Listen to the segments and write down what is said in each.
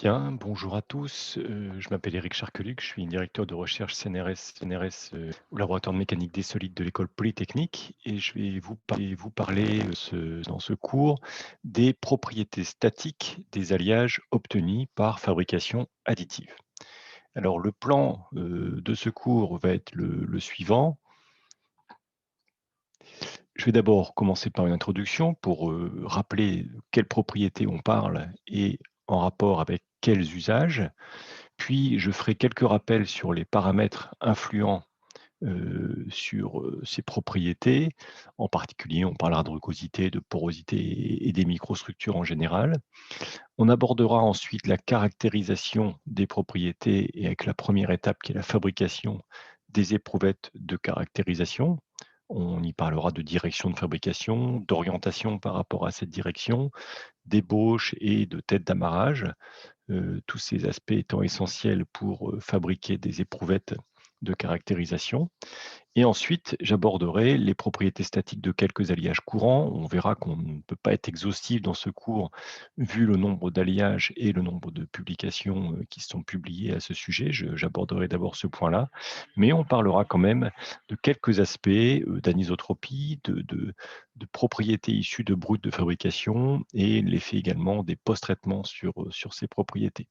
Bien, bonjour à tous. Je m'appelle Éric Charqueluc, je suis directeur de recherche CNRS au laboratoire de mécanique des solides de l'École polytechnique et je vais vous parler dans ce cours des propriétés statiques des alliages obtenus par fabrication additive. Alors le plan de ce cours va être le suivant. Je vais d'abord commencer par une introduction pour rappeler quelles propriétés on parle et en rapport avec quels usages. Puis, je ferai quelques rappels sur les paramètres influents, sur, ces propriétés. En particulier, on parlera de rugosité, de porosité et des microstructures en général. On abordera ensuite la caractérisation des propriétés et avec la première étape qui est la fabrication des éprouvettes de caractérisation. On y parlera de direction de fabrication, d'orientation par rapport à cette direction, d'ébauche et de tête d'amarrage. Tous ces aspects étant essentiels pour, fabriquer des éprouvettes de caractérisation. Et ensuite, j'aborderai les propriétés statiques de quelques alliages courants. On verra qu'on ne peut pas être exhaustif dans ce cours, vu le nombre d'alliages et le nombre de publications qui sont publiées à ce sujet. J'aborderai d'abord ce point-là, mais on parlera quand même de quelques aspects d'anisotropie, de propriétés issues de brutes de fabrication et l'effet également des post-traitements sur ces propriétés.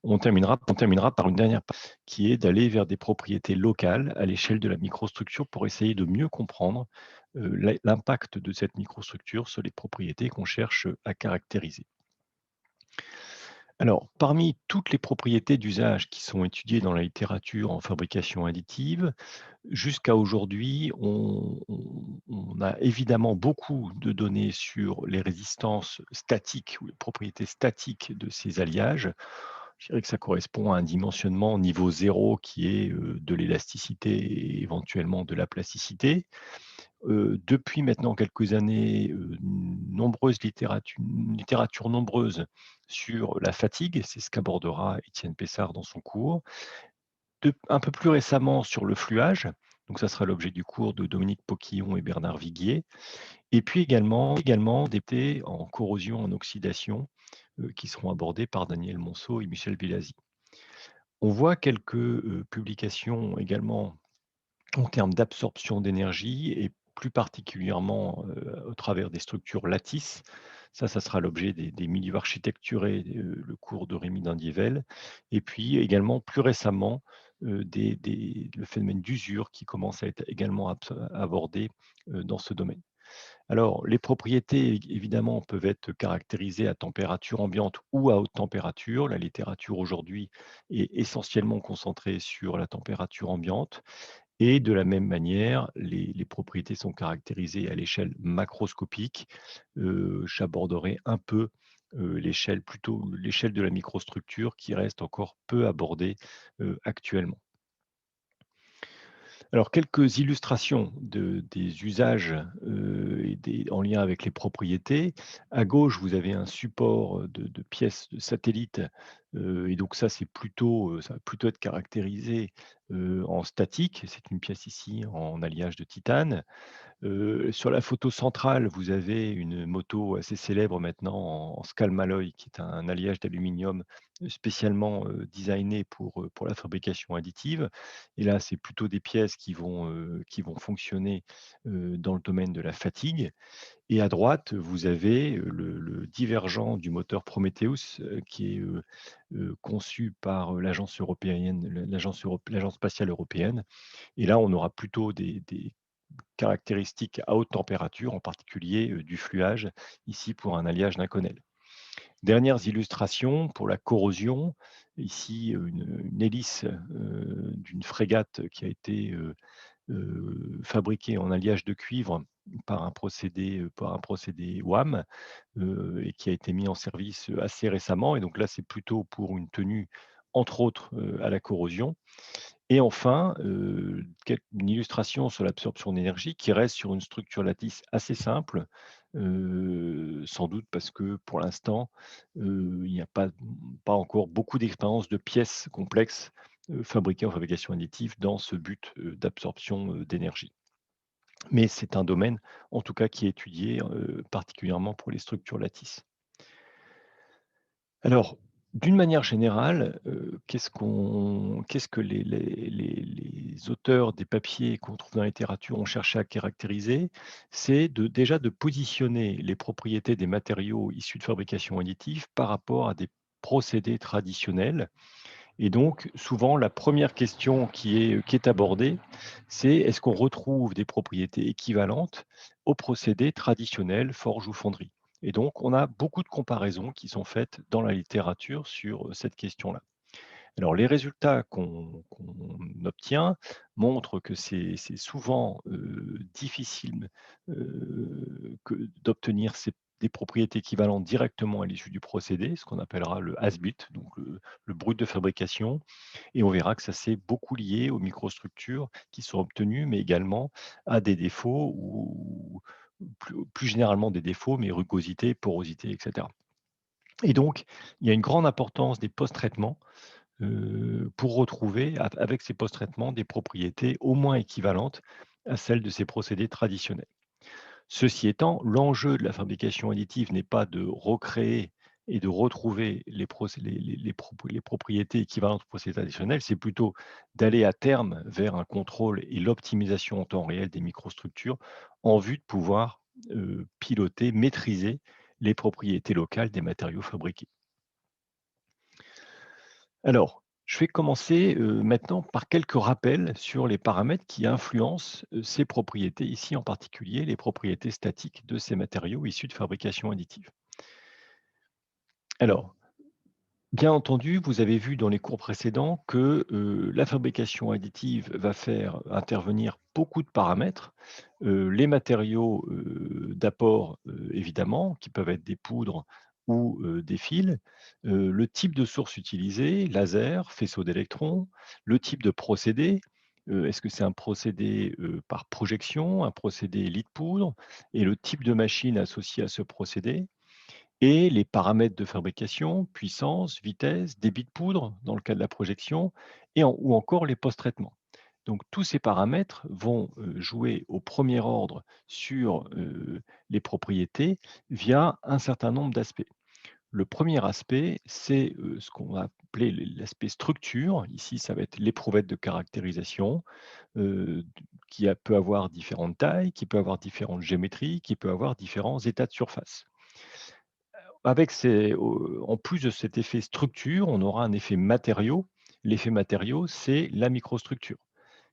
On terminera par une dernière partie qui est d'aller vers des propriétés locales à l'échelle de la microstructure pour essayer de mieux comprendre l'impact de cette microstructure sur les propriétés qu'on cherche à caractériser. Alors, parmi toutes les propriétés d'usage qui sont étudiées dans la littérature en fabrication additive, jusqu'à aujourd'hui, on a évidemment beaucoup de données sur les résistances statiques ou les propriétés statiques de ces alliages. Je dirais que ça correspond à un dimensionnement niveau zéro qui est de l'élasticité et éventuellement de la plasticité. Depuis maintenant quelques années, une littérature nombreuse sur la fatigue, c'est ce qu'abordera Étienne Pessard dans son cours. Un peu plus récemment sur le fluage, donc ça sera l'objet du cours de Dominique Poquillon et Bernard Viguier. Et puis également des thés en corrosion, en oxydation, qui seront abordés par Daniel Monceau et Michel Villazzi. On voit quelques, publications également en termes d'absorption d'énergie et plus particulièrement, au travers des structures lattices. Ça sera l'objet des milieux architecturés, le cours de Rémy Dandievel et puis également plus récemment, le phénomène d'usure qui commence à être également abordé, dans ce domaine. Alors, les propriétés, évidemment, peuvent être caractérisées à température ambiante ou à haute température. La littérature aujourd'hui est essentiellement concentrée sur la température ambiente. Et de la même manière, les propriétés sont caractérisées à l'échelle macroscopique. J'aborderai un peu plutôt l'échelle de la microstructure qui reste encore peu abordée actuellement. Alors, quelques illustrations des usages, en lien avec les propriétés. À gauche, vous avez un support, de pièces de satellites, et donc ça, ça va plutôt être caractérisé, en statique. C'est une pièce ici en alliage de titane. Sur la photo centrale, vous avez une moto assez célèbre maintenant en Scalmalloy, qui est un alliage d'aluminium spécialement, designé pour la fabrication additive. Et là, c'est plutôt des pièces qui vont fonctionner, dans le domaine de la fatigue. Et à droite, vous avez, le divergent du moteur Prometheus, qui est, conçu par, l'agence spatiale européenne. Et là, on aura plutôt des caractéristiques à haute température, en particulier, du fluage, ici pour un alliage d'Inconel. Dernières illustrations pour la corrosion, ici, une hélice, d'une frégate qui a été, fabriquée en alliage de cuivre par un procédé WAM, et qui a été mis en service, assez récemment et donc là, c'est plutôt pour une tenue, entre autres, à la corrosion. Et enfin, une illustration sur l'absorption d'énergie qui reste sur une structure lattice assez simple, sans doute parce que pour l'instant, il n'y a pas encore beaucoup d'expériences de pièces complexes, fabriquées en fabrication additive dans ce but, d'absorption, d'énergie. Mais c'est un domaine, en tout cas, qui est étudié, particulièrement pour les structures lattices. Alors, D'une manière générale, qu'est-ce que les auteurs des papiers qu'on trouve dans la littérature ont cherché à caractériser? C'est déjà de positionner les propriétés des matériaux issus de fabrication additive par rapport à des procédés traditionnels. Et donc souvent la première question qui est abordée, c'est est-ce qu'on retrouve des propriétés équivalentes aux procédés traditionnels, forge ou fonderie? Et donc on a beaucoup de comparaisons qui sont faites dans la littérature sur, cette question-là. Alors les résultats qu'on obtient montrent que c'est souvent, difficile, que d'obtenir des propriétés équivalentes directement à l'issue du procédé, ce qu'on appellera le as-built, donc le brut de fabrication, et on verra que ça c'est beaucoup lié aux microstructures qui sont obtenues, mais également à des défauts ou plus généralement des défauts, mais rugosité, porosité et cetera. Et donc il y a une grande importance des post-traitements pour retrouver avec ces post-traitements des propriétés au moins équivalentes à celles de ces procédés traditionnels. Ceci étant, l'enjeu de la fabrication additive n'est pas de recréer et de retrouver les propriétés équivalentes aux procédés traditionnels, c'est plutôt d'aller à terme vers un contrôle et l'optimisation en temps réel des microstructures en vue de pouvoir piloter, maîtriser les propriétés locales des matériaux fabriqués. Alors, je vais commencer, maintenant par quelques rappels sur les paramètres qui influencent, ces propriétés, ici en particulier les propriétés statiques de ces matériaux issus de fabrication additive. Alors, bien entendu, vous avez vu dans les cours précédents que, la fabrication additive va faire intervenir beaucoup de paramètres. Les matériaux, d'apport, évidemment, qui peuvent être des poudres ou, des fils, le type de source utilisée, laser, faisceau d'électrons, le type de procédé, est-ce que c'est un procédé, par projection, un procédé lit de poudre et le type de machine associée à ce procédé et les paramètres de fabrication, puissance, vitesse, débit de poudre dans le cas de la projection ou encore les post-traitements. Donc tous ces paramètres vont jouer au premier ordre sur les propriétés via un certain nombre d'aspects. Le premier aspect, c'est ce qu'on va appeler l'aspect structure. Ici, ça va être l'éprouvette de caractérisation peut avoir différentes tailles, qui peut avoir différentes géométries, qui peut avoir différents états de surface. En plus de cet effet structure, on aura un effet matériau. L'effet matériau, c'est la microstructure.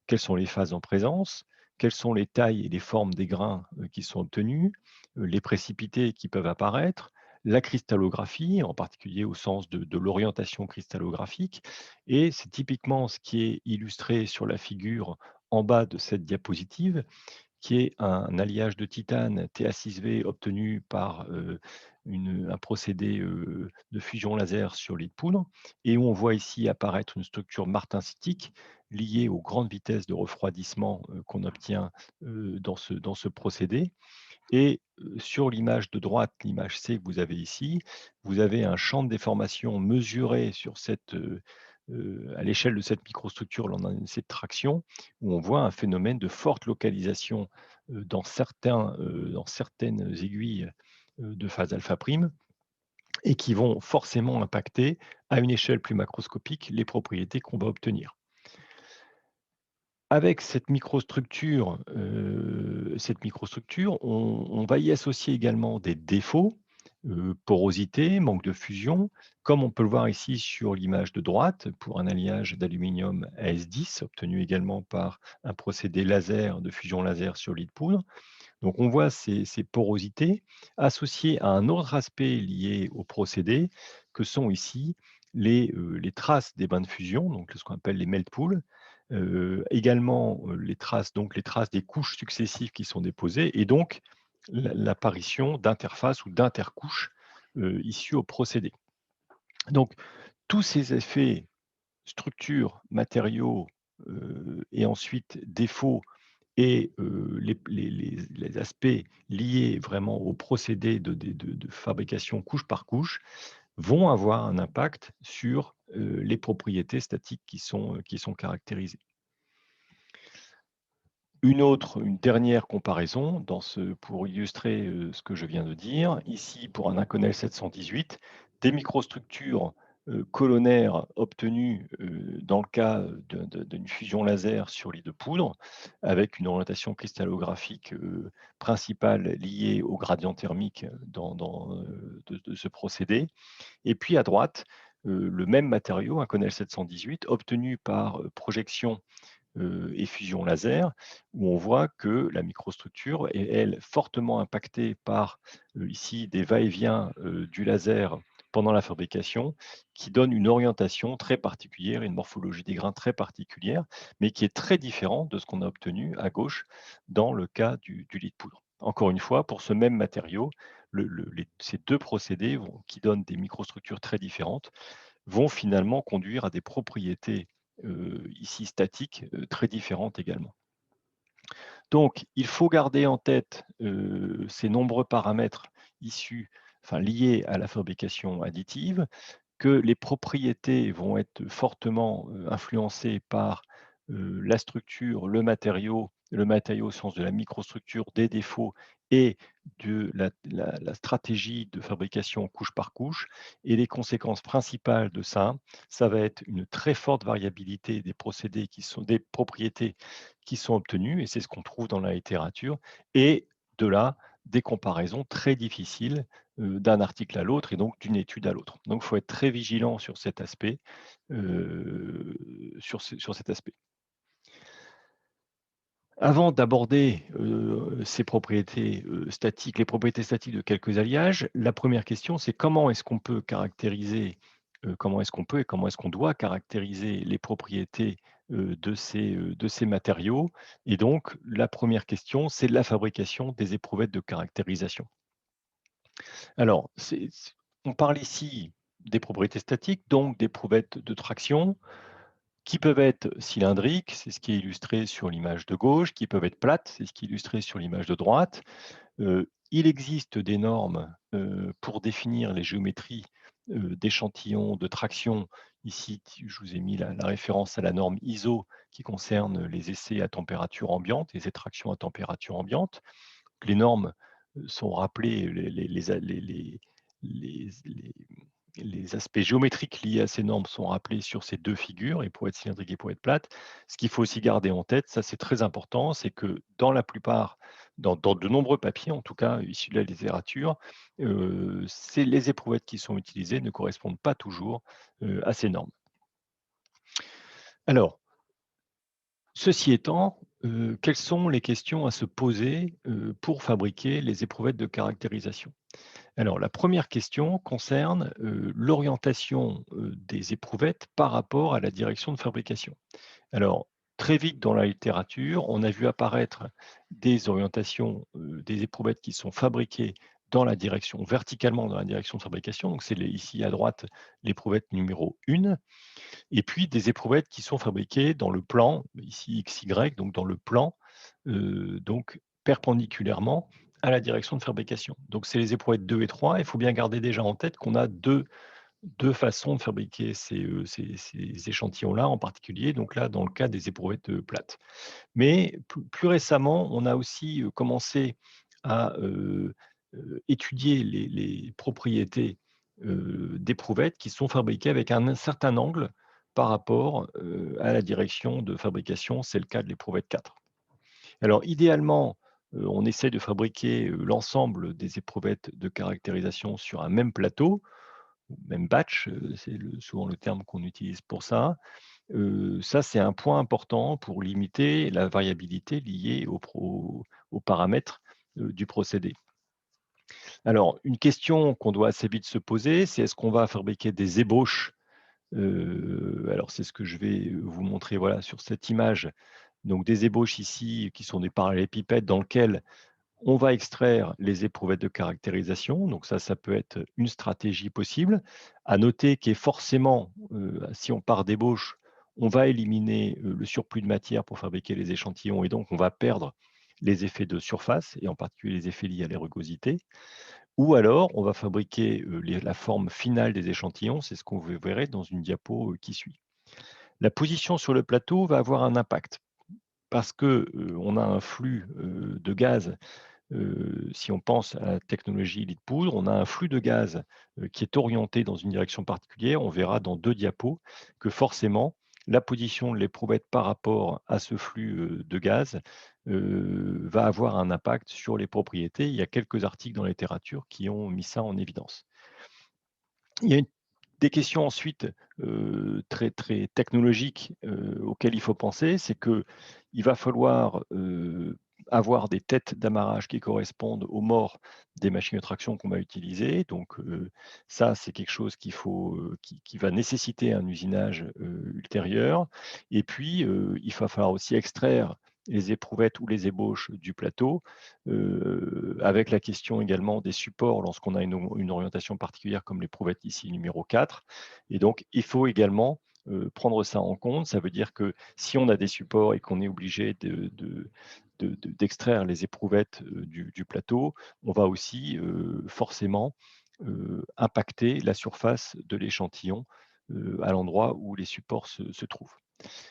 Quelles sont les phases en présence? Quelles sont les tailles et les formes des grains, qui sont obtenus? Les précipités qui peuvent apparaître? La cristallographie, en particulier au sens de l'orientation cristallographique et c'est typiquement ce qui est illustré sur la figure en bas de cette diapositive qui est un alliage de titane Ta6V obtenu par, un procédé, de fusion laser sur lit de poudre et où on voit ici apparaître une structure martensitique liée aux grandes vitesses de refroidissement, qu'on obtient, dans ce procédé et sur l'image de droite, l'image C que vous avez ici, vous avez un champ de déformation mesuré sur à l'échelle de cette microstructure lors d'un essai de traction, où on voit un phénomène de forte localisation, dans certaines aiguilles, de phase alpha prime et qui vont forcément impacter, à une échelle plus macroscopique, les propriétés qu'on va obtenir. Avec cette microstructure, on va y associer également des défauts, porosité, manque de fusion, comme on peut le voir ici sur l'image de droite pour un alliage d'aluminium AS10 obtenu également par un procédé laser de fusion laser sur lit de poudre. Donc on voit ces porosités associées à un autre aspect lié au procédé que sont ici les traces des bains de fusion, donc ce qu'on appelle les melt pools, également les traces des couches successives qui sont déposées et donc l'apparition d'interfaces ou d'intercouches issues au procédé. Donc tous ces effets, structure, matériaux et ensuite défauts et les aspects liés vraiment au procédé de fabrication couche par couche vont avoir un impact sur, les propriétés statiques qui sont caractérisées. Une dernière comparaison pour illustrer, ce que je viens de dire. Ici, pour un Inconel 718, des microstructures, colonaire obtenue dans le cas d'une fusion laser sur lit de poudre, avec une orientation cristallographique principale liée au gradient thermique de ce procédé. Et puis à droite, le même matériau, un Connell 718, obtenu par projection et fusion laser, où on voit que la microstructure est, elle, fortement impactée par ici des va-et-vient du laser pendant la fabrication, qui donne une orientation très particulière, une morphologie des grains très particulière, mais qui est très différente de ce qu'on a obtenu à gauche dans le cas du lit de poudre. Encore une fois, pour ce même matériau, ces deux procédés qui donnent des microstructures très différentes vont finalement conduire à des propriétés ici statiques très différentes également. Donc, il faut garder en tête ces nombreux paramètres issus, enfin liés à la fabrication additive, que les propriétés vont être fortement influencées par la structure, le matériau au sens de la microstructure, des défauts et de la stratégie de fabrication couche par couche. Et les conséquences principales de ça, ça va être une très forte variabilité des procédés qui sont des propriétés qui sont obtenues, et c'est ce qu'on trouve dans la littérature, et de là, des comparaisons très difficiles d'un article à l'autre et donc d'une étude à l'autre. Donc, il faut être très vigilant sur cet aspect. Sur cet aspect. Avant d'aborder ces propriétés statiques, les propriétés statiques de quelques alliages, la première question, c'est comment est-ce qu'on peut caractériser, comment est-ce qu'on peut et comment est-ce qu'on doit caractériser les propriétés de ces matériaux. Et donc, la première question, c'est la fabrication des éprouvettes de caractérisation. Alors, on parle ici des propriétés statiques, donc d'éprouvettes de traction, qui peuvent être cylindriques, c'est ce qui est illustré sur l'image de gauche, qui peuvent être plates, c'est ce qui est illustré sur l'image de droite. Il existe des normes pour définir les géométries d'échantillons de traction. Ici, je vous ai mis la référence à la norme ISO qui concerne les essais à température ambiante, les tractions à température ambiante. Les normes sont rappelées, les aspects géométriques liés à ces normes sont rappelés sur ces deux figures, et pour être cylindrique et pour être plate. Ce qu'il faut aussi garder en tête, ça c'est très important, c'est que dans la plupart, dans de nombreux papiers, en tout cas issus de la littérature, les éprouvettes qui sont utilisées ne correspondent pas toujours à ces normes. Alors, ceci étant, quelles sont les questions à se poser pour fabriquer les éprouvettes de caractérisation? Alors, la première question concerne l'orientation des éprouvettes par rapport à la direction de fabrication. Alors, très vite dans la littérature, on a vu apparaître des orientations des éprouvettes qui sont fabriquées dans la direction, verticalement dans la direction de fabrication. Donc, c'est ici à droite l'éprouvette numéro 1. Et puis des éprouvettes qui sont fabriquées dans le plan, ici XY, donc dans le plan, donc perpendiculairement à la direction de fabrication. Donc c'est les éprouvettes 2 et 3. Il faut bien garder déjà en tête qu'on a deux façons de fabriquer ces échantillons-là en particulier, donc là dans le cas des éprouvettes plates. Mais plus récemment, on a aussi commencé à étudier les propriétés d'éprouvettes qui sont fabriquées avec un certain angle par rapport à la direction de fabrication. C'est le cas de l'éprouvette 4. Alors idéalement, on essaie de fabriquer l'ensemble des éprouvettes de caractérisation sur un même plateau, même batch, c'est souvent le terme qu'on utilise pour ça. Ça, c'est un point important pour limiter la variabilité liée aux paramètres du procédé. Alors, une question qu'on doit assez vite se poser, c'est est-ce qu'on va fabriquer des ébauches? Alors, c'est ce que je vais vous montrer voilà, sur cette image. Donc, des ébauches ici qui sont des parallélépipèdes dans lesquels on va extraire les éprouvettes de caractérisation. Donc, ça peut être une stratégie possible. À noter qu'est forcément, si on part d'ébauche, on va éliminer le surplus de matière pour fabriquer les échantillons, et donc on va perdre les effets de surface, et en particulier les effets liés à la rugosité. Ou alors, on va fabriquer la forme finale des échantillons, c'est ce qu'on verrait dans une diapo qui suit. La position sur le plateau va avoir un impact parce que on a un flux de gaz Si on pense à la technologie lit de poudre, on a un flux de gaz, qui est orienté dans une direction particulière. On verra dans 2 diapos que forcément, la position de l'éprouvette par rapport à ce flux, de gaz, va avoir un impact sur les propriétés. Il y a quelques articles dans la littérature qui ont mis ça en évidence. Il y a des questions ensuite, très, très technologiques, auxquelles il faut penser. C'est qu'il va falloir, avoir des têtes d'amarrage qui correspondent aux morts des machines de traction qu'on va utiliser. Donc, ça, c'est quelque chose qu'il faut, qui va nécessiter un usinage, ultérieur. Et puis, il va falloir aussi extraire les éprouvettes ou les ébauches du plateau, avec la question également des supports lorsqu'on a une orientation particulière comme l'éprouvette ici numéro 4. Et donc il faut également, prendre ça en compte. Ça veut dire que si on a des supports et qu'on est obligé d'extraire les éprouvettes, du plateau, on va aussi, forcément, impacter la surface de l'échantillon, à l'endroit où les supports se trouvent.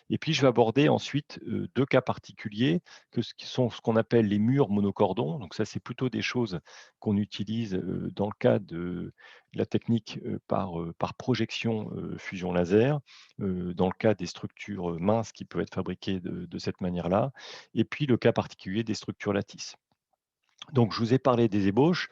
Et puis, je vais aborder ensuite, 2 cas particuliers qui sont ce qu'on appelle les murs monocordons. Donc ça, c'est plutôt des choses qu'on utilise, dans le cas de la technique, par projection, fusion laser, dans le cas des structures, minces qui peuvent être fabriquées de cette manière-là, et puis le cas particulier des structures lattices. Donc, je vous ai parlé des ébauches.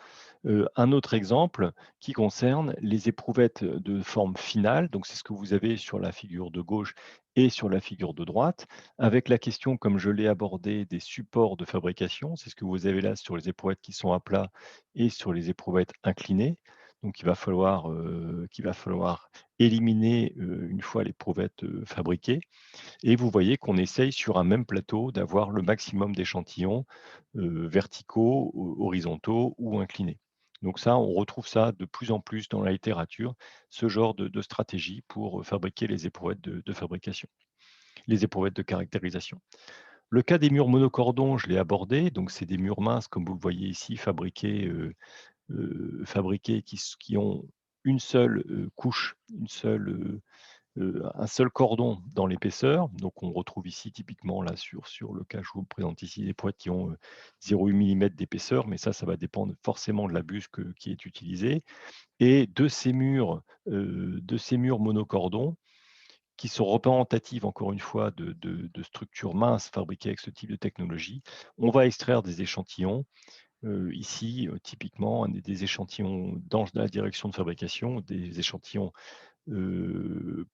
Un autre exemple qui concerne les éprouvettes de forme finale. Donc, c'est ce que vous avez sur la figure de gauche et sur la figure de droite, avec la question, comme je l'ai abordé, des supports de fabrication. C'est ce que vous avez là sur les éprouvettes qui sont à plat et sur les éprouvettes inclinées. Donc, il va falloir éliminer, une fois l'éprouvette, fabriquée. Et vous voyez qu'on essaye sur un même plateau d'avoir le maximum d'échantillons, verticaux, horizontaux ou inclinés. Donc ça, on retrouve ça de plus en plus dans la littérature, ce genre de stratégie pour, fabriquer les éprouvettes de fabrication, les éprouvettes de caractérisation. Le cas des murs monocordons, je l'ai abordé, donc c'est des murs minces comme vous le voyez ici fabriqués qui ont une seule, couche, un seul cordon dans l'épaisseur. Donc on retrouve ici typiquement là sur le cas, je vous présente ici des poids qui ont 0,8 mm d'épaisseur, mais ça va dépendre forcément de la buse qui est utilisée. Et de ces murs monocordons, qui sont représentatives encore une fois de structures minces fabriquées avec ce type de technologie, on va extraire des échantillons. Ici, typiquement, des échantillons dans la direction de fabrication, des échantillons euh,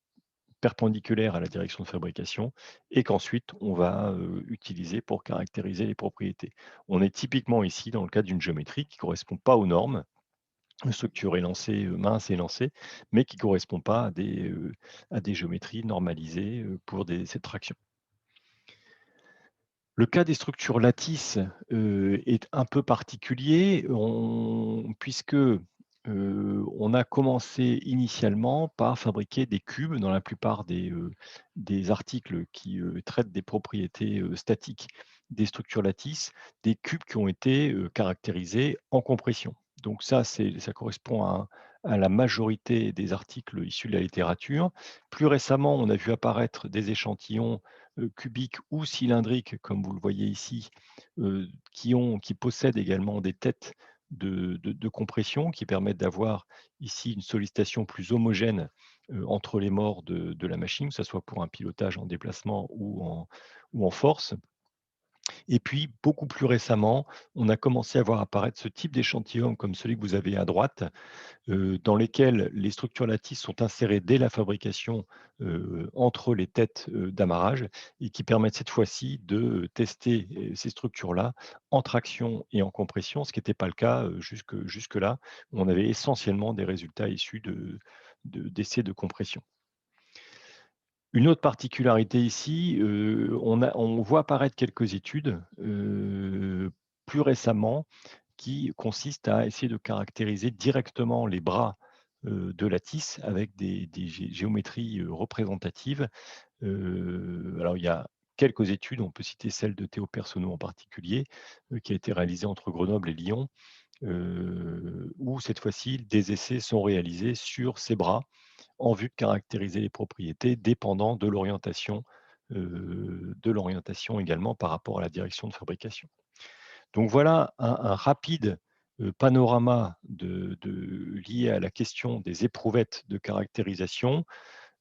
perpendiculaire à la direction de fabrication et qu'ensuite on va, utiliser pour caractériser les propriétés. On est typiquement ici dans le cas d'une géométrie qui ne correspond pas aux normes, une structure élancée, mince élancée, mais qui ne correspond pas à des géométries normalisées, pour cette traction. Le cas des structures lattices, est un peu particulier, puisque, on a commencé initialement par fabriquer des cubes dans la plupart des articles qui, traitent des propriétés, statiques des structures lattices, des cubes qui ont été, caractérisés en compression. Donc ça correspond à la majorité des articles issus de la littérature. Plus récemment, on a vu apparaître des échantillons cubiques ou cylindriques, comme vous le voyez ici, qui possèdent également des têtes de compression qui permettent d'avoir ici une sollicitation plus homogène entre les morts de la machine, que ce soit pour un pilotage en déplacement ou en force. Et puis, beaucoup plus récemment, on a commencé à voir apparaître ce type d'échantillon comme celui que vous avez à droite, dans lesquels les structures lattices sont insérées dès la fabrication, entre les têtes, d'amarrage et qui permettent cette fois-ci de tester, ces structures-là en traction et en compression, ce qui n'était pas le cas, jusque-là, où on avait essentiellement des résultats issus d'essais de compression. Une autre particularité ici, on voit apparaître quelques études, plus récemment, qui consistent à essayer de caractériser directement les bras, de la tisse avec des géométries, représentatives. Alors il y a quelques études, on peut citer celle de Théo Personneau en particulier, qui a été réalisée entre Grenoble et Lyon, où cette fois-ci des essais sont réalisés sur ces bras en vue de caractériser les propriétés dépendant de l'orientation également par rapport à la direction de fabrication. Donc voilà un rapide panorama lié à la question des éprouvettes de caractérisation.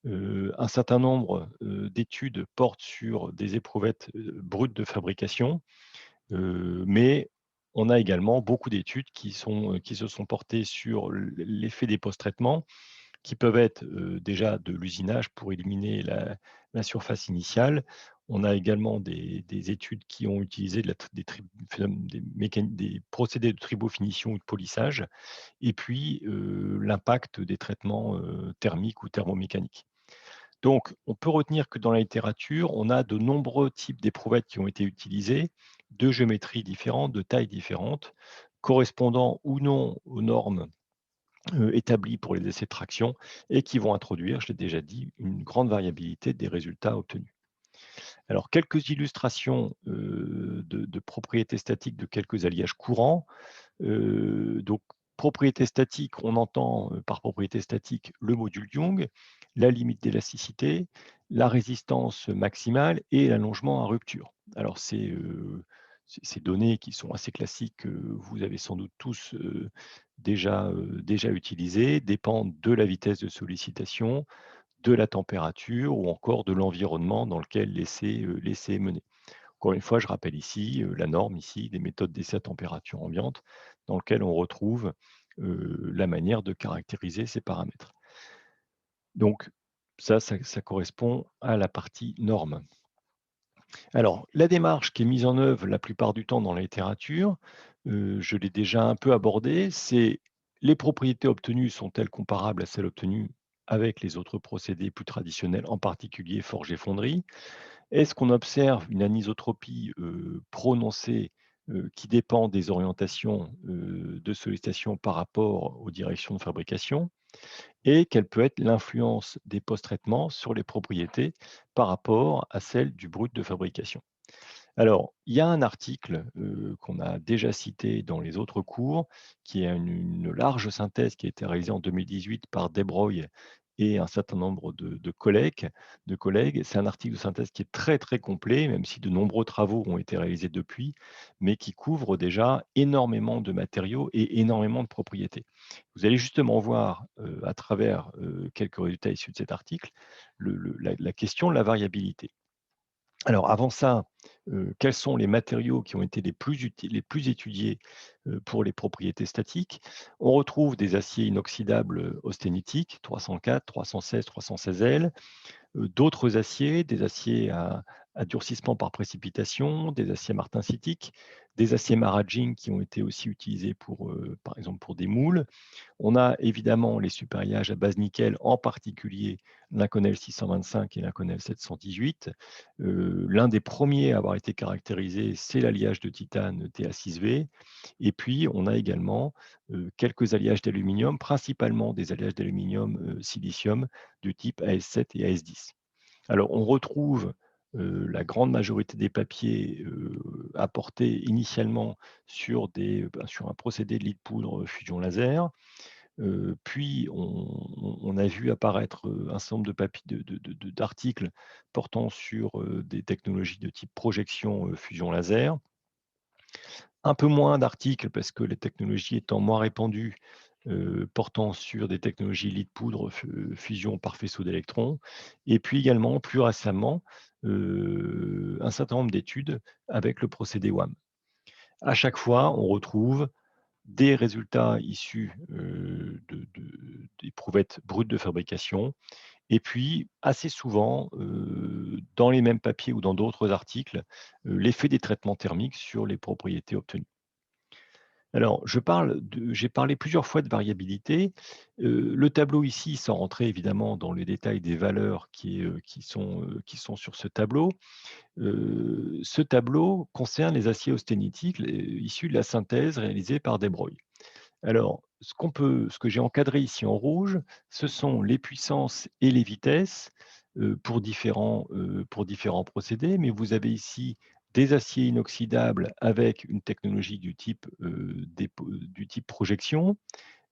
Un certain nombre d'études portent sur des éprouvettes brutes de fabrication, mais on a également beaucoup d'études qui se sont portées sur l'effet des post-traitements, qui peuvent être déjà de l'usinage pour éliminer la surface initiale. On a également des études qui ont utilisé des procédés de tribofinition ou de polissage, et puis l'impact des traitements thermiques ou thermomécaniques. Donc, on peut retenir que dans la littérature, on a de nombreux types d'éprouvettes qui ont été utilisées, de géométries différentes, de tailles différentes, correspondant ou non aux normes établies pour les essais de traction, et qui vont introduire, je l'ai déjà dit, une grande variabilité des résultats obtenus. Alors, quelques illustrations de propriétés statiques de quelques alliages courants. Donc, propriété statique, on entend par propriété statique le module Young, la limite d'élasticité, la résistance maximale et l'allongement à rupture. Alors, ces données qui sont assez classiques, que vous avez sans doute tous déjà utilisées, dépendent de la vitesse de sollicitation, de la température ou encore de l'environnement dans lequel l'essai est mené. Encore une fois, je rappelle ici la norme ici des méthodes d'essai à température ambiante, dans lequel on retrouve la manière de caractériser ces paramètres. Donc ça correspond à la partie norme. Alors, la démarche qui est mise en œuvre la plupart du temps dans la littérature, je l'ai déjà un peu abordée, c'est: les propriétés obtenues sont-elles comparables à celles obtenues avec les autres procédés plus traditionnels, en particulier forge et fonderie? Est-ce qu'on observe une anisotropie prononcée qui dépend des orientations de sollicitation par rapport aux directions de fabrication? Et quelle peut être l'influence des post-traitements sur les propriétés par rapport à celle du brut de fabrication? Alors, il y a un article qu'on a déjà cité dans les autres cours, qui est une large synthèse qui a été réalisée en 2018 par Desbreuil et un certain nombre de collègues. C'est un article de synthèse qui est très très complet, même si de nombreux travaux ont été réalisés depuis, mais qui couvre déjà énormément de matériaux et énormément de propriétés. Vous allez justement voir à travers quelques résultats issus de cet article la question de la variabilité. Alors avant ça, quels sont les matériaux qui ont été les plus étudiés, pour les propriétés statiques? On retrouve des aciers inoxydables, austénitiques, 304, 316, 316L, d'autres aciers, des aciers à durcissement par précipitation, des aciers martensitiques, des aciers maraging qui ont été aussi utilisés pour, par exemple, pour des moules. On a évidemment les supériages à base nickel, en particulier l'Inconel 625 et l'Inconel 718. L'un des premiers à avoir été caractérisé, c'est l'alliage de titane Ta6V. Et puis, on a également quelques alliages d'aluminium, principalement des alliages d'aluminium silicium du type AS7 et AS10. Alors, on retrouve la grande majorité des papiers apportés initialement sur un procédé de lit de poudre fusion laser. Puis on a vu apparaître, un certain nombre de papiers d'articles portant sur, des technologies de type projection, fusion laser. Un peu moins d'articles parce que les technologies étant moins répandues, portant sur des technologies lit de poudre, fusion par faisceau d'électrons, et puis également plus récemment, un certain nombre d'études avec le procédé WAM. À chaque fois, on retrouve des résultats issus d'éprouvettes brutes de fabrication, et puis assez souvent, dans les mêmes papiers ou dans d'autres articles, l'effet des traitements thermiques sur les propriétés obtenues. Alors, j'ai parlé plusieurs fois de variabilité. Le tableau ici, sans rentrer évidemment dans les détails des valeurs qui sont sur ce tableau. Ce tableau concerne les aciers austénitiques issus de la synthèse réalisée par Desbreuil. Alors, ce que j'ai encadré ici en rouge, ce sont les puissances et les vitesses pour différents procédés, mais vous avez ici des aciers inoxydables avec une technologie du type projection,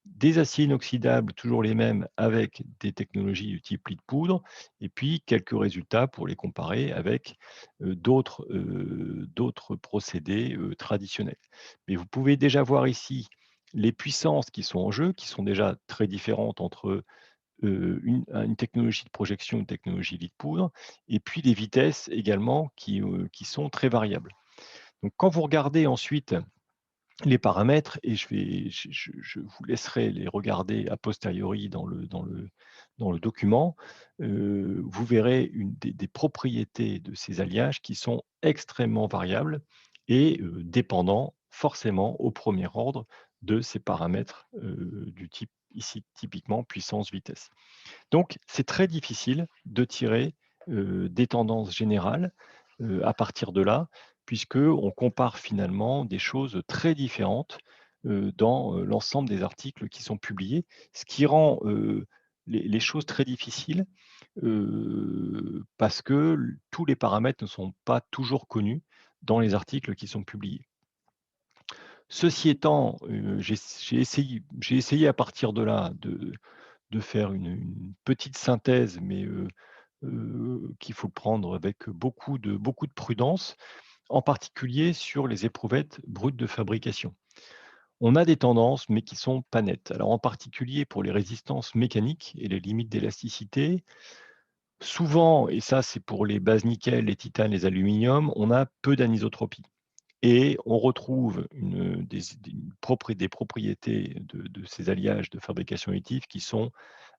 Des aciers inoxydables, toujours les mêmes, avec des technologies du type lit de poudre, et puis quelques résultats pour les comparer avec d'autres procédés traditionnels. Mais vous pouvez déjà voir ici les puissances qui sont en jeu, qui sont déjà très différentes entre une technologie de projection, une technologie lit de poudre, et puis les vitesses également qui sont très variables. Donc quand vous regardez ensuite les paramètres, et je vous laisserai les regarder a posteriori dans le document, vous verrez une des propriétés de ces alliages qui sont extrêmement variables et dépendant forcément au premier ordre de ces paramètres, du type ici typiquement puissance, vitesse. Donc c'est très difficile de tirer, des tendances générales, à partir de là, puisque on compare finalement des choses très différentes, dans, l'ensemble des articles qui sont publiés. Ce qui rend, les choses très difficiles, parce que tous les paramètres ne sont pas toujours connus dans les articles qui sont publiés. Ceci étant, j'ai essayé à partir de là de faire une petite synthèse, mais qu'il faut prendre avec beaucoup de prudence, en particulier sur les éprouvettes brutes de fabrication. On a des tendances, mais qui sont pas nettes. Alors en particulier pour les résistances mécaniques et les limites d'élasticité, souvent, et ça c'est pour les bases nickel, les titanes, les aluminiums, on a peu d'anisotropie. Et on retrouve des propriétés de ces alliages de fabrication additive qui sont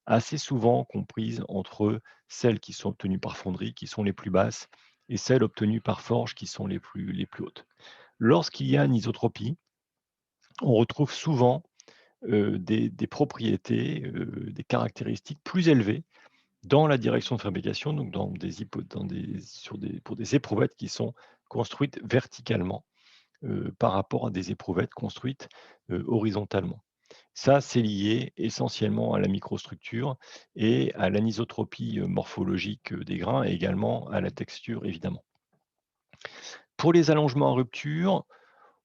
assez souvent comprises entre celles qui sont obtenues par fonderie, qui sont les plus basses, et celles obtenues par forge, qui sont les plus hautes. Lorsqu'il y a anisotropie, on retrouve souvent des propriétés, des caractéristiques plus élevées dans la direction de fabrication, donc pour des éprouvettes qui sont construites verticalement par rapport à des éprouvettes construites horizontalement. Ça, c'est lié essentiellement à la microstructure et à l'anisotropie morphologique des grains, et également à la texture, évidemment. Pour les allongements en rupture,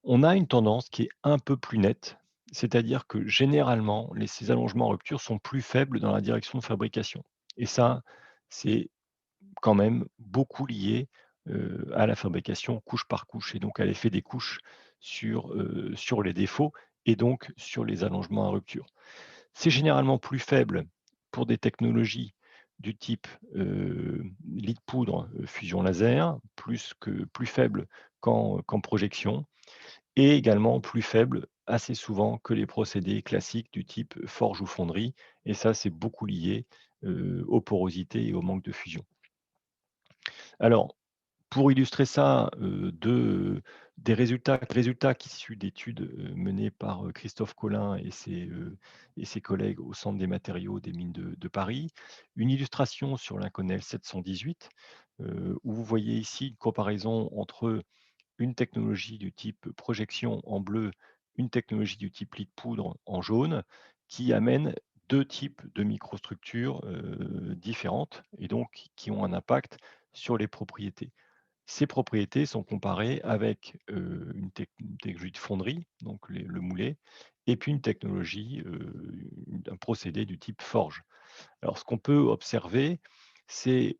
on a une tendance qui est un peu plus nette, c'est-à-dire que généralement, ces allongements en rupture sont plus faibles dans la direction de fabrication. Et ça, c'est quand même beaucoup lié à la fabrication couche par couche, et donc à l'effet des couches sur les défauts, et donc sur les allongements à rupture. C'est généralement plus faible pour des technologies du type, lit de poudre, fusion laser, plus faible qu'en projection, et également plus faible assez souvent que les procédés classiques du type forge ou fonderie, et ça, c'est beaucoup lié, aux porosités et au manque de fusion. Alors, pour illustrer ça, des résultats issus d'études, menées par, Christophe Colin et ses collègues au Centre des matériaux des mines de Paris. Une illustration sur l'Inconel 718, où vous voyez ici une comparaison entre une technologie du type projection en bleu, une technologie du type lit de poudre en jaune, qui amène 2 types de microstructures, différentes, et donc qui ont un impact sur les propriétés. Ces propriétés sont comparées avec, une technologie de fonderie, donc le moulé, et puis une technologie, un procédé du type forge. Alors ce qu'on peut observer, c'est,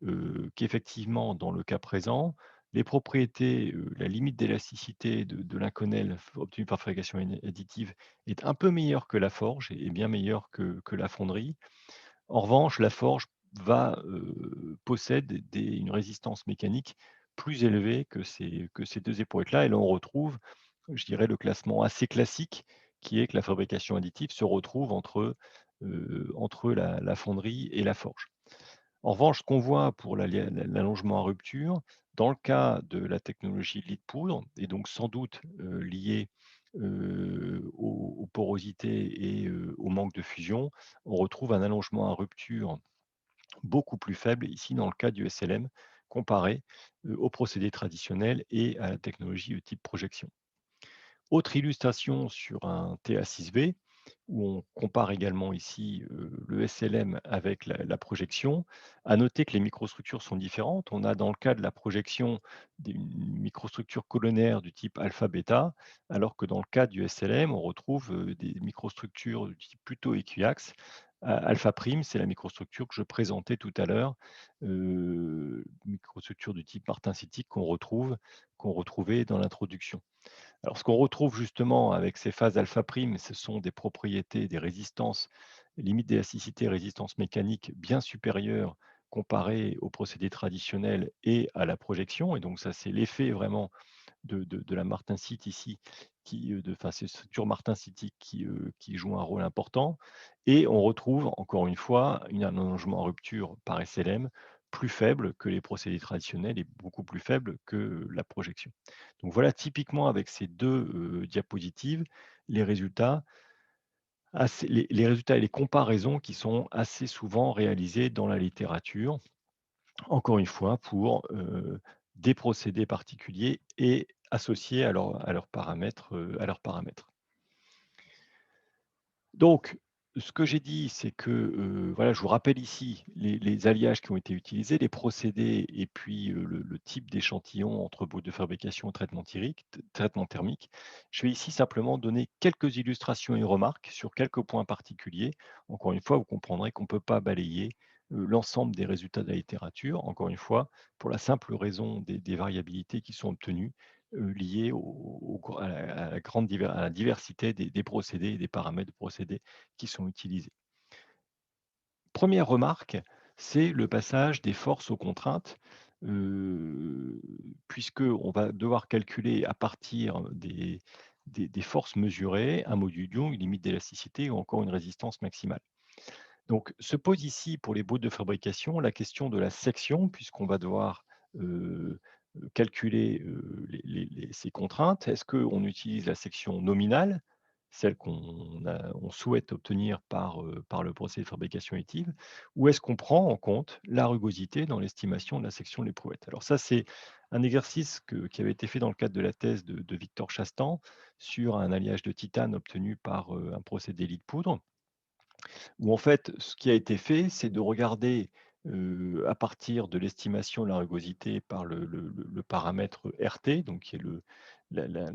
qu'effectivement, dans le cas présent, les propriétés, la limite d'élasticité de l'Inconel obtenue par fabrication additive est un peu meilleure que la forge, et bien meilleure que la fonderie. En revanche, la forge possède une résistance mécanique plus élevée que ces 2 éprouvettes-là, et là on retrouve, je dirais, le classement assez classique, qui est que la fabrication additive se retrouve entre la fonderie et la forge. En revanche, ce qu'on voit pour l'allongement à rupture, dans le cas de la technologie lit de poudre, et donc sans doute lié aux porosités et au manque de fusion, on retrouve un allongement à rupture beaucoup plus faible ici dans le cas du SLM, comparé aux procédés traditionnels et à la technologie type projection. Autre illustration sur un TA6V, où on compare également ici, le SLM avec la projection. À noter que les microstructures sont différentes. On a dans le cas de la projection des microstructures colonnaires du type alpha-bêta, alors que dans le cas du SLM, on retrouve, des microstructures du type plutôt équiaxe. Alpha prime, c'est la microstructure que je présentais tout à l'heure, microstructure du type martensitique qu'on retrouvait dans l'introduction. Alors, ce qu'on retrouve justement avec ces phases alpha prime, ce sont des propriétés, des résistances, limites d'élasticité, résistance mécanique bien supérieures comparées aux procédés traditionnels et à la projection. Et donc, ça, c'est l'effet vraiment de la martensite ici, enfin, ces structures martensitique qui jouent un rôle important. Et on retrouve, encore une fois, un allongement en rupture par SLM plus faible que les procédés traditionnels et beaucoup plus faible que la projection. Donc voilà, typiquement avec ces deux diapositives, les résultats, les résultats et les comparaisons qui sont assez souvent réalisés dans la littérature, encore une fois, pour des procédés particuliers et associés à leurs paramètres. Donc, ce que j'ai dit, c'est que, voilà, je vous rappelle ici les alliages qui ont été utilisés, les procédés et puis, le type d'échantillon entre bout de fabrication et traitement thermique. Je vais ici simplement donner quelques illustrations et remarques sur quelques points particuliers. Encore une fois, vous comprendrez qu'on ne peut pas balayer, l'ensemble des résultats de la littérature, encore une fois, pour la simple raison des variabilités qui sont obtenues, liées à la à la diversité des procédés et des paramètres de procédés qui sont utilisés. Première remarque, c'est le passage des forces aux contraintes, heu, puisqu'on va devoir calculer à partir des forces mesurées, un module Young, une limite d'élasticité ou encore une résistance maximale. Donc, se pose ici pour les bouts de fabrication la question de la section, puisqu'on va devoir calculer ces contraintes. Est-ce qu'on utilise la section nominale, celle on souhaite obtenir par le procédé de fabrication additive, ou est-ce qu'on prend en compte la rugosité dans l'estimation de la section de l'éprouvette? Alors ça, c'est un exercice qui avait été fait dans le cadre de la thèse de Victor Chastan sur un alliage de titane obtenu par un procédé lit de poudre où en fait, ce qui a été fait, c'est de regarder, à partir de l'estimation de la rugosité par le paramètre RT, donc qui est la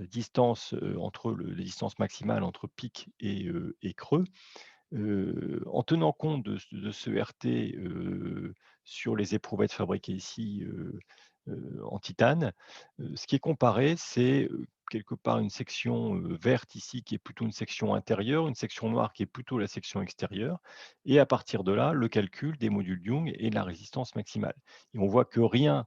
distance, entre la distance maximale entre pic et creux, en tenant compte de ce RT, sur les éprouvettes fabriquées ici, en titane, ce qui est comparé, c'est, quelque part une section, verte ici qui est plutôt une section intérieure, une section noire qui est plutôt la section extérieure et à partir de là, le calcul des modules Young et de la résistance maximale. Et on voit que rien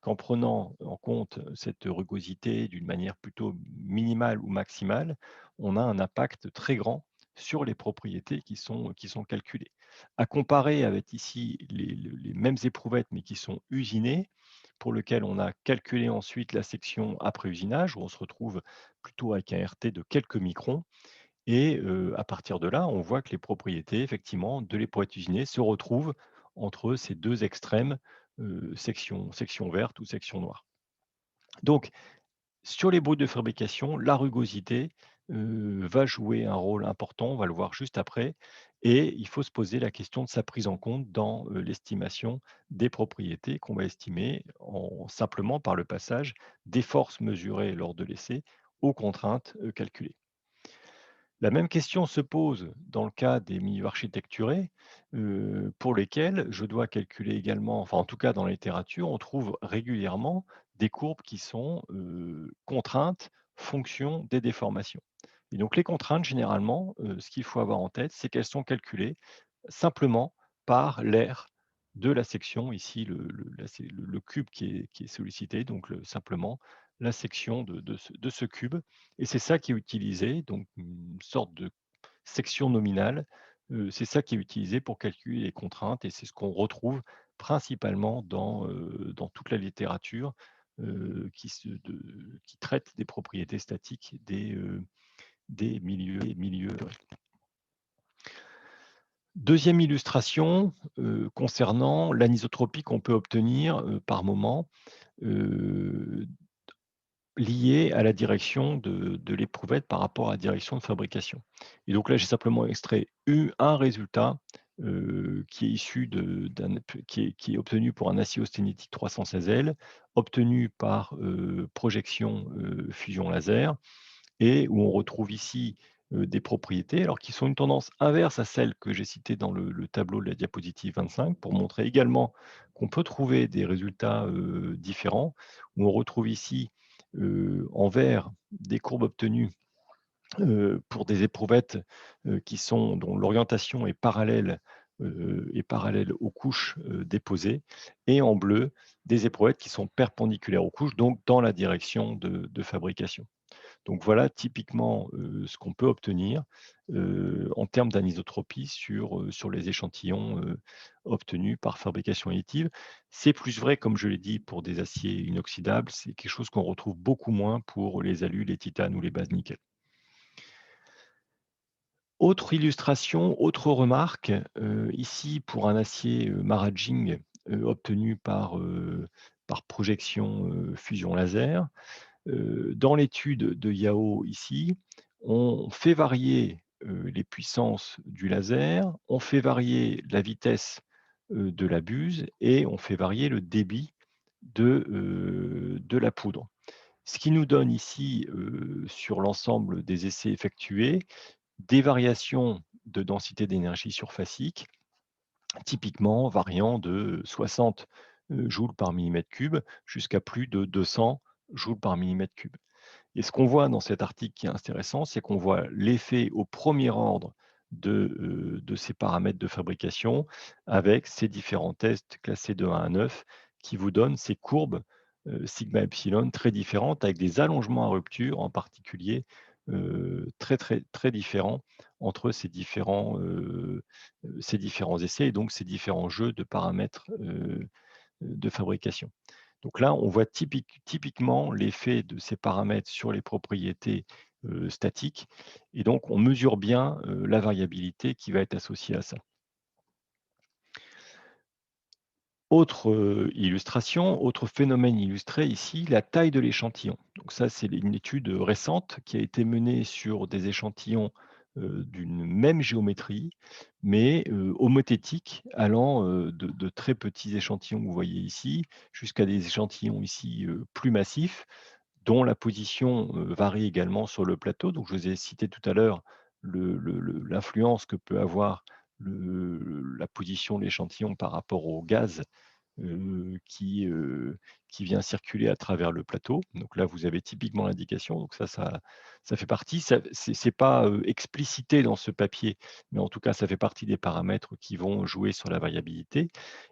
qu'en prenant en compte cette rugosité d'une manière plutôt minimale ou maximale, on a un impact très grand sur les propriétés qui sont calculées. À comparer avec ici les mêmes éprouvettes, mais qui sont usinées, pour lequel on a calculé ensuite la section après usinage, où on se retrouve plutôt avec un RT de quelques microns. Et à partir de là, on voit que les propriétés, effectivement, de l'éprouvette usinée se retrouvent entre ces deux extrêmes, section verte ou section noire. Donc, sur les bouts de fabrication, la rugosité, va jouer un rôle important, on va le voir juste après et il faut se poser la question de sa prise en compte dans, l'estimation des propriétés qu'on va estimer simplement par le passage des forces mesurées lors de l'essai aux contraintes, calculées. La même question se pose dans le cas des milieux architecturés, pour lesquels je dois calculer également, enfin en tout cas dans la littérature, on trouve régulièrement des courbes qui sont, contraintes fonction des déformations. Et donc les contraintes généralement, ce qu'il faut avoir en tête, c'est qu'elles sont calculées simplement par l'aire de la section, ici le cube qui est sollicité, donc simplement la section de ce cube et c'est ça qui est utilisé, donc une sorte de section nominale, c'est ça qui est utilisé pour calculer les contraintes et c'est ce qu'on retrouve principalement dans toute la littérature, qui traite des propriétés statiques des milieux. Deuxième illustration, concernant l'anisotropie qu'on peut obtenir, par moment. Heu, lié à la direction de l'éprouvette par rapport à la direction de fabrication. Et donc là, j'ai simplement extrait un résultat qui est issu qui est obtenu pour un acier austénitique 316L, obtenu par projection fusion laser, et où on retrouve ici des propriétés, alors qui sont une tendance inverse à celle que j'ai citée dans le tableau de la diapositive 25, pour montrer également qu'on peut trouver des résultats différents, où on retrouve ici en vert des courbes obtenues pour des éprouvettes dont l'orientation est parallèle aux couches déposées, et en bleu des éprouvettes qui sont perpendiculaires aux couches, donc dans la direction de fabrication. Donc voilà typiquement ce qu'on peut obtenir en termes d'anisotropie sur les échantillons obtenus par fabrication additive. C'est plus vrai, comme je l'ai dit, pour des aciers inoxydables. C'est quelque chose qu'on retrouve beaucoup moins pour les alus, les titanes ou les bases nickel. Autre illustration, autre remarque, ici pour un acier Maraging obtenu par projection fusion laser. Dans l'étude de Yao ici, on fait varier les puissances du laser, on fait varier la vitesse de la buse, et on fait varier le débit de la poudre. Ce qui nous donne ici, sur l'ensemble des essais effectués, des variations de densité d'énergie surfacique, typiquement variant de 60 joules par millimètre cube jusqu'à plus de 200 joules par millimètre cube. Et ce qu'on voit dans cet article qui est intéressant, c'est qu'on voit l'effet au premier ordre de ces paramètres de fabrication avec ces différents tests classés de 1 à 9 qui vous donnent ces courbes sigma epsilon très différentes avec des allongements à rupture en particulier très, très, très différents entre ces différents essais et donc ces différents jeux de paramètres de fabrication. Donc là, on voit typiquement l'effet de ces paramètres sur les propriétés statiques, et donc on mesure bien la variabilité qui va être associée à ça. Autre illustration, autre phénomène illustré ici, la taille de l'échantillon. Donc ça, c'est une étude récente qui a été menée sur des échantillons d'une même géométrie, mais homothétiques, allant de très petits échantillons que vous voyez ici, jusqu'à des échantillons ici plus massifs, dont la position varie également sur le plateau. Donc je vous ai cité tout à l'heure l'influence que peut avoir la position de l'échantillon par rapport au gaz heu, qui, heu, qui vient circuler à travers le plateau. Donc là, vous avez typiquement l'indication, donc ça fait partie. Ça c'est pas explicité dans ce papier, mais en tout cas, ça fait partie des paramètres qui vont jouer sur la variabilité.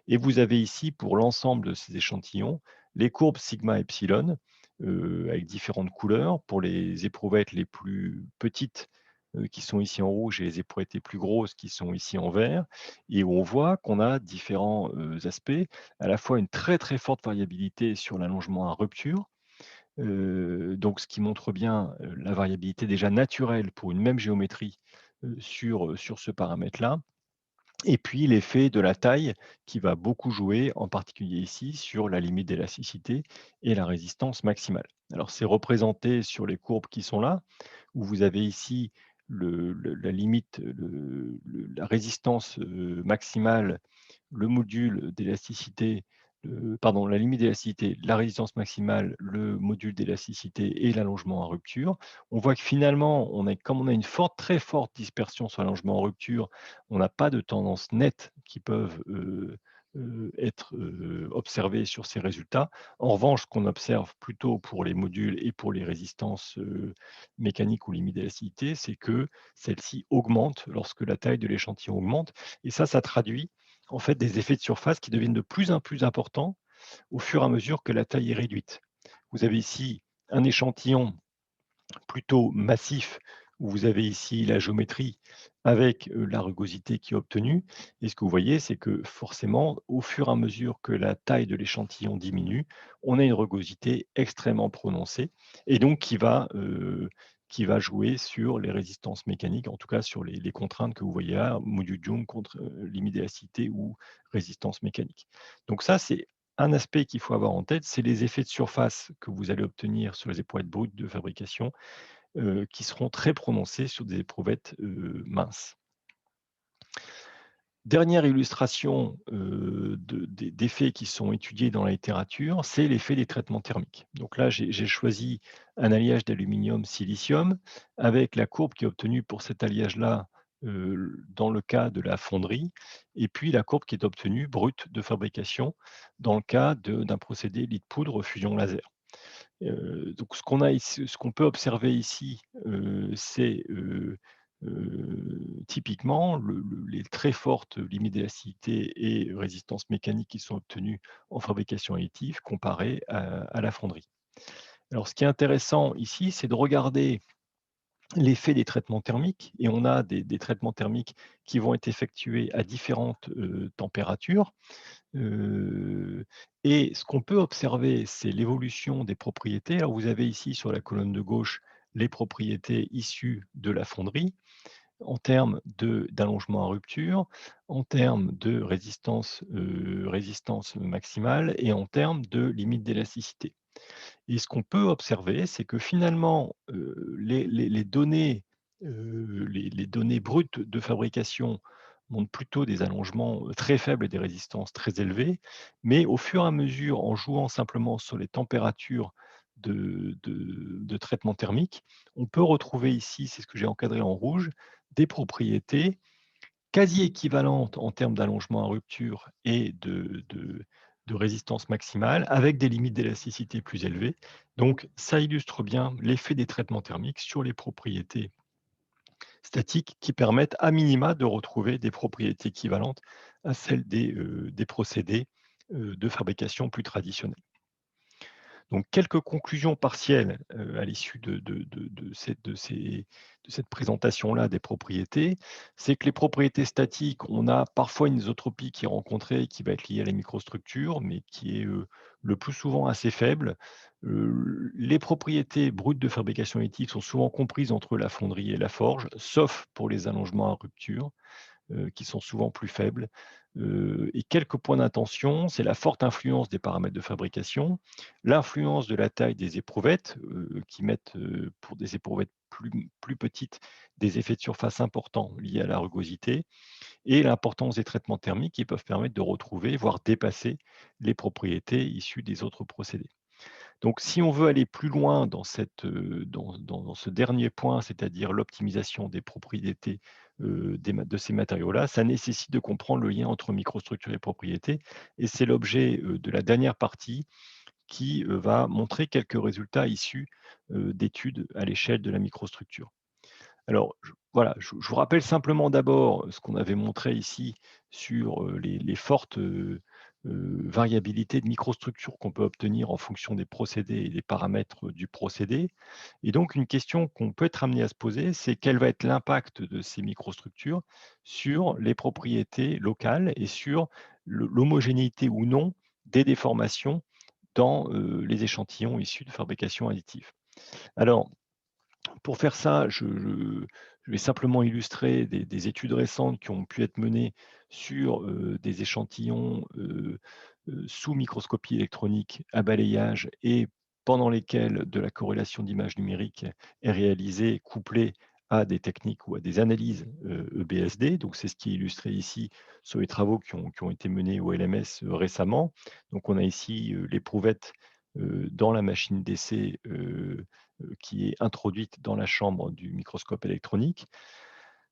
Et vous avez ici, pour l'ensemble de ces échantillons, les courbes sigma epsilon, avec différentes couleurs. Pour les éprouvettes les plus petites, qui sont ici en rouge, et les éprouvettes les plus grosses qui sont ici en vert, et où on voit qu'on a différents aspects, à la fois une très, très forte variabilité sur l'allongement à rupture, donc ce qui montre bien la variabilité déjà naturelle pour une même géométrie sur ce paramètre-là. Et puis l'effet de la taille qui va beaucoup jouer, en particulier ici, sur la limite d'élasticité et la résistance maximale. Alors c'est représenté sur les courbes qui sont là, où vous avez ici la limite, la résistance maximale, le module d'élasticité, pardon, la limite d'élasticité, la résistance maximale, le module d'élasticité et l'allongement à rupture. On voit que finalement, comme on a une très forte dispersion sur l'allongement en rupture, on n'a pas de tendance nette qui peuvent être observées sur ces résultats. En revanche, ce qu'on observe plutôt pour les modules et pour les résistances mécaniques ou limites d'élasticité, c'est que celles-ci augmentent lorsque la taille de l'échantillon augmente. Et ça traduit en fait des effets de surface qui deviennent de plus en plus importants au fur et à mesure que la taille est réduite. Vous avez ici un échantillon plutôt massif, où vous avez ici la géométrie avec la rugosité qui est obtenue. Et ce que vous voyez, c'est que forcément, au fur et à mesure que la taille de l'échantillon diminue, on a une rugosité extrêmement prononcée, et donc qui va jouer sur les résistances mécaniques, en tout cas sur les contraintes que vous voyez là, module Young contre limite d'élasticité ou résistance mécanique. Donc ça, c'est un aspect qu'il faut avoir en tête, c'est les effets de surface que vous allez obtenir sur les éprouvettes brutes de fabrication, qui seront très prononcés sur des éprouvettes, minces. Dernière illustration, d'effets qui sont étudiés dans la littérature, c'est l'effet des traitements thermiques. Donc là, j'ai choisi un alliage d'aluminium-silicium avec la courbe qui est obtenue pour cet alliage-là, dans le cas de la fonderie et puis la courbe qui est obtenue brute de fabrication dans le cas d'un procédé lit-poudre fusion laser. Donc ce qu'on peut observer ici, c'est, typiquement les très fortes limites d'élasticité et résistance mécanique qui sont obtenues en fabrication additive comparées à la fonderie. Alors ce qui est intéressant ici, c'est de regarder l'effet des traitements thermiques et on a des traitements thermiques qui vont être effectués à différentes, températures. Et ce qu'on peut observer, c'est l'évolution des propriétés. Alors, vous avez ici sur la colonne de gauche les propriétés issues de la fonderie en termes d'allongement à rupture, en termes de résistance maximale et en termes de limite d'élasticité. Et ce qu'on peut observer, c'est que finalement, les données, les données brutes de fabrication montrent plutôt des allongements, très faibles et des résistances très élevées. Mais au fur et à mesure, en jouant simplement sur les températures de traitement thermique, on peut retrouver ici, c'est ce que j'ai encadré en rouge, des propriétés quasi équivalentes en termes d'allongement à rupture et de résistance maximale, avec des limites d'élasticité plus élevées. Donc, ça illustre bien l'effet des traitements thermiques sur les propriétés statiques qui permettent à minima de retrouver des propriétés équivalentes à celles des procédés de fabrication plus traditionnels. Donc, quelques conclusions partielles à l'issue de cette présentation-là des propriétés, c'est que les propriétés statiques, on a parfois une isotropie qui est rencontrée, qui va être liée à la microstructure, mais qui est le plus souvent assez faible. Les propriétés brutes de fabrication additive sont souvent comprises entre la fonderie et la forge, sauf pour les allongements à rupture qui sont souvent plus faibles. Et quelques points d'attention, c'est la forte influence des paramètres de fabrication, l'influence de la taille des éprouvettes, qui mettent, pour des éprouvettes plus petites, des effets de surface importants liés à la rugosité et l'importance des traitements thermiques qui peuvent permettre de retrouver, voire dépasser les propriétés issues des autres procédés. Donc, si on veut aller plus loin dans dans ce dernier point, c'est-à-dire l'optimisation des propriétés, de ces matériaux-là, ça nécessite de comprendre le lien entre microstructure et propriétés et c'est l'objet, de la dernière partie qui, va montrer quelques résultats issus, d'études à l'échelle de la microstructure. Alors, voilà, je vous rappelle simplement d'abord ce qu'on avait montré ici sur les fortes variabilités de microstructures qu'on peut obtenir en fonction des procédés et des paramètres du procédé. Et donc, une question qu'on peut être amené à se poser, c'est quel va être l'impact de ces microstructures sur les propriétés locales et sur l'homogénéité ou non des déformations dans les échantillons issus de fabrication additive. Alors, pour faire ça, je vais simplement illustrer des études récentes qui ont pu être menées sur, des échantillons, sous microscopie électronique à balayage et pendant lesquels de la corrélation d'images numériques est réalisée, couplée à des techniques ou à des analyses, EBSD. Donc c'est ce qui est illustré ici sur les travaux qui ont été menés au LMS, récemment. Donc on a ici, l'éprouvette, dans la machine d'essai, qui est introduite dans la chambre du microscope électronique.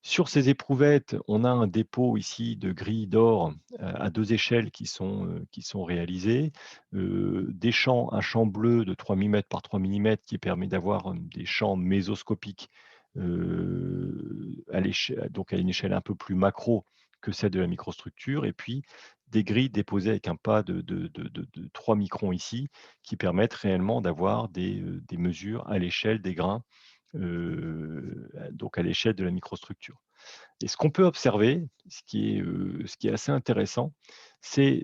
Sur ces éprouvettes, on a un dépôt ici de grilles d'or à 2 échelles qui sont réalisées. Un champ bleu de 3 millimètres par 3 millimètres qui permet d'avoir, des champs mésoscopiques, donc à une échelle un peu plus macro que celle de la microstructure et puis des grilles déposées avec un pas de 3 microns ici, qui permettent réellement d'avoir des mesures à l'échelle des grains, donc à l'échelle de la microstructure. Et ce qu'on peut observer, ce qui est assez intéressant, c'est,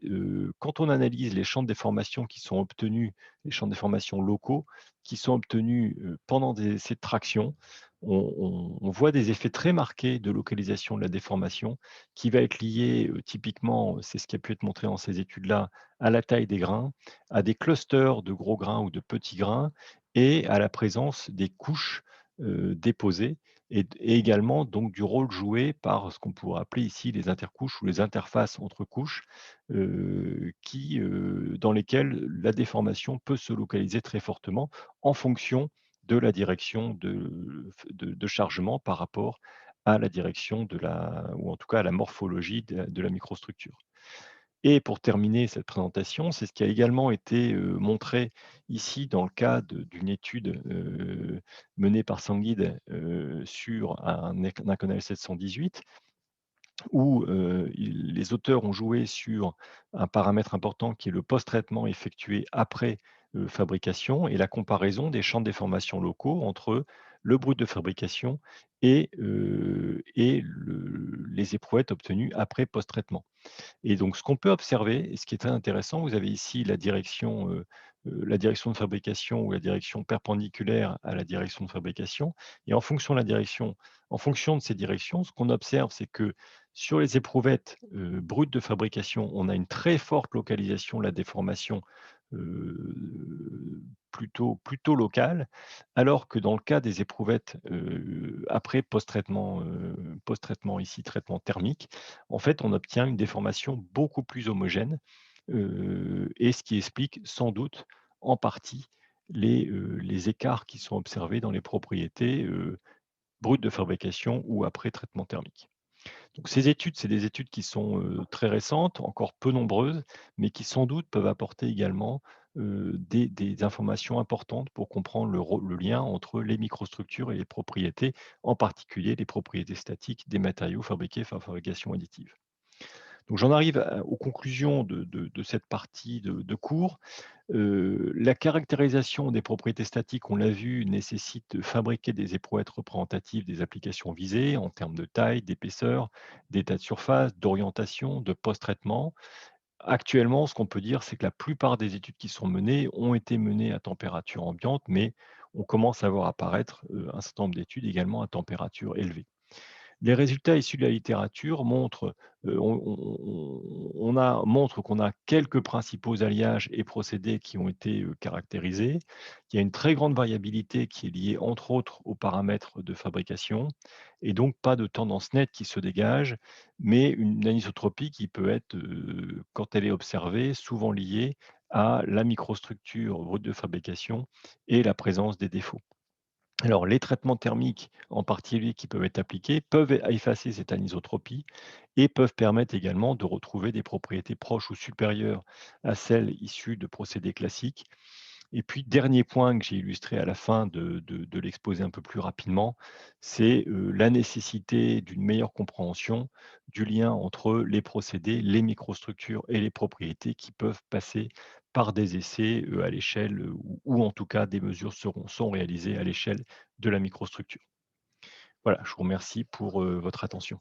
quand on analyse les champs de déformation qui sont obtenus, les champs de déformation locaux, qui sont obtenus, pendant des essais de traction, on voit des effets très marqués de localisation de la déformation qui va être lié, typiquement, c'est ce qui a pu être montré dans ces études-là, à la taille des grains, à des clusters de gros grains ou de petits grains et à la présence des couches, déposées et également donc du rôle joué par ce qu'on pourrait appeler ici les intercouches ou les interfaces entre couches, dans lesquelles la déformation peut se localiser très fortement en fonction de la direction de chargement par rapport à la direction de la ou en tout cas à la morphologie de la microstructure. Et pour terminer cette présentation, c'est ce qui a également été, montré ici dans le cas d'une étude, menée par Sanguide, sur un Naconal 718 où, les auteurs ont joué sur un paramètre important qui est le post-traitement effectué après, fabrication et la comparaison des champs de déformation locaux entre le brut de fabrication et les éprouvettes obtenues après post-traitement. Et donc ce qu'on peut observer et ce qui est très intéressant, vous avez ici la direction de fabrication ou la direction perpendiculaire à la direction de fabrication et en fonction de ces directions, ce qu'on observe, c'est que sur les éprouvettes, brutes de fabrication, on a une très forte localisation de la déformation, plutôt locale, alors que dans le cas des éprouvettes, après post-traitement ici, traitement thermique, en fait, on obtient une déformation beaucoup plus homogène, et ce qui explique sans doute en partie les écarts qui sont observés dans les propriétés, brutes de fabrication ou après traitement thermique. Donc ces études, c'est des études qui sont, très récentes, encore peu nombreuses, mais qui sans doute peuvent apporter également, des informations importantes pour comprendre le lien entre les microstructures et les propriétés, en particulier les propriétés statiques des matériaux fabriqués par fabrication additive. Donc j'en arrive aux conclusions de cette partie de cours. La caractérisation des propriétés statiques, on l'a vu, nécessite de fabriquer des éprouvettes représentatives des applications visées en termes de taille, d'épaisseur, d'état de surface, d'orientation, de post-traitement. Actuellement, ce qu'on peut dire, c'est que la plupart des études qui sont menées ont été menées à température ambiante, mais on commence à voir apparaître un certain nombre d'études également à température élevée. Les résultats issus de la littérature montrent qu'on a quelques principaux alliages et procédés qui ont été, caractérisés. Il y a une très grande variabilité qui est liée, entre autres, aux paramètres de fabrication et donc pas de tendance nette qui se dégage, mais une anisotropie qui peut être, quand elle est observée, souvent liée à la microstructure brute de fabrication et la présence des défauts. Alors, les traitements thermiques, en particulier, qui peuvent être appliqués, peuvent effacer cette anisotropie et peuvent permettre également de retrouver des propriétés proches ou supérieures à celles issues de procédés classiques. Et puis, dernier point que j'ai illustré à la fin de l'exposé un peu plus rapidement, c'est la nécessité d'une meilleure compréhension du lien entre les procédés, les microstructures et les propriétés qui peuvent passer par des essais à l'échelle ou en tout cas des mesures sont réalisées à l'échelle de la microstructure. Voilà, je vous remercie pour votre attention.